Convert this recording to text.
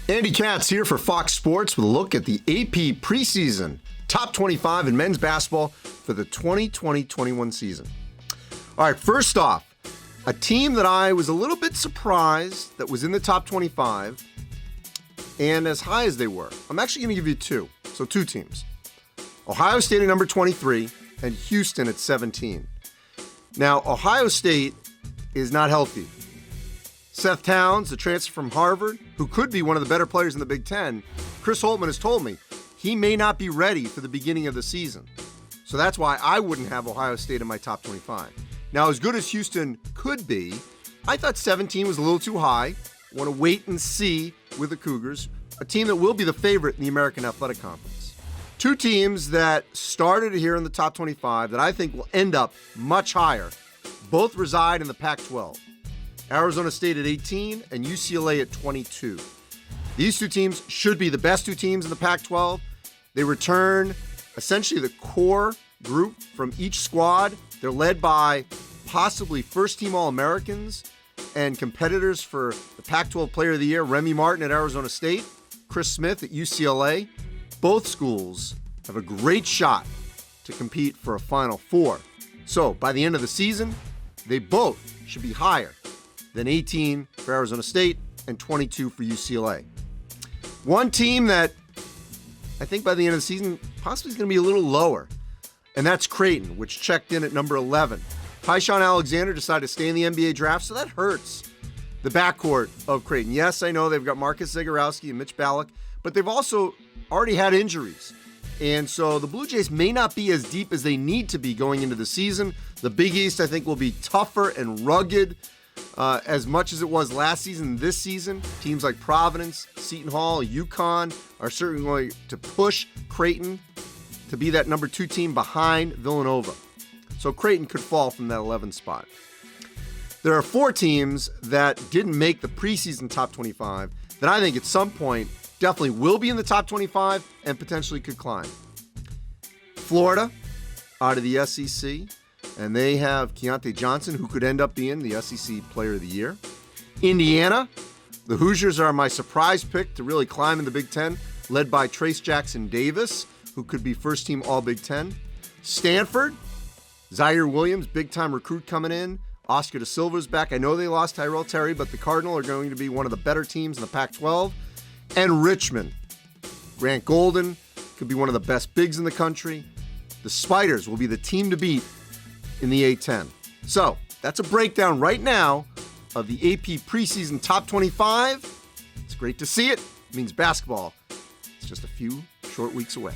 Andy Katz here for Fox Sports with a look at the AP Preseason Top 25 in men's basketball for the 2020-21 season. All right, first off, a team that I was a little bit surprised that was in the top 25 and as high as they were. I'm actually going to give you two. So two teams. Ohio State at number 23 and Houston at 17. Now, Ohio State is not healthy. Seth Towns, the transfer from Harvard, who could be one of the better players in the Big Ten, Chris Holtman has told me he may not be ready for the beginning of the season. So that's why I wouldn't have Ohio State in my top 25. Now, as good as Houston could be, I thought 17 was a little too high. Want to wait and see with the Cougars, a team that will be the favorite in the American Athletic Conference. Two teams that started here in the top 25 that I think will end up much higher. Both reside in the Pac-12. Arizona State at 18 and UCLA at 22. These two teams should be the best two teams in the Pac-12. They return essentially the core group from each squad. They're led by possibly first-team All-Americans and competitors for the Pac-12 Player of the Year, Remy Martin at Arizona State, Chris Smith at UCLA. Both schools have a great shot to compete for a Final Four. So by the end of the season, they both should be higher than 18 for Arizona State and 22 for UCLA. One team that I think by the end of the season possibly is going to be a little lower, and that's Creighton, which checked in at number 11. Tyshawn Alexander decided to stay in the NBA draft, so that hurts the backcourt of Creighton. Yes, I know they've got Marcus Zagorowski and Mitch Ballack, but they've also already had injuries. And so the Blue Jays may not be as deep as they need to be going into the season. The Big East, I think, will be tougher and rugged. As much as it was last season, this season, teams like Providence, Seton Hall, UConn are certainly going to push Creighton to be that number 2 team behind Villanova. So Creighton could fall from that 11th spot. There are 4 teams that didn't make the preseason top 25 that I think at some point definitely will be in the top 25 and potentially could climb. Florida, out of the SEC. And they have Keontae Johnson, who could end up being the SEC Player of the Year. Indiana, the Hoosiers are my surprise pick to really climb in the Big Ten, led by Trace Jackson Davis, who could be first-team All-Big Ten. Stanford, Zaire Williams, big-time recruit coming in. Oscar Da Silva's back. I know they lost Tyrell Terry, but the Cardinal are going to be one of the better teams in the Pac-12. And Richmond, Grant Golden could be one of the best bigs in the country. The Spiders will be the team to beat in the A10. So that's a breakdown right now of the AP preseason top 25. It's great to see it. It means basketball is just a few short weeks away.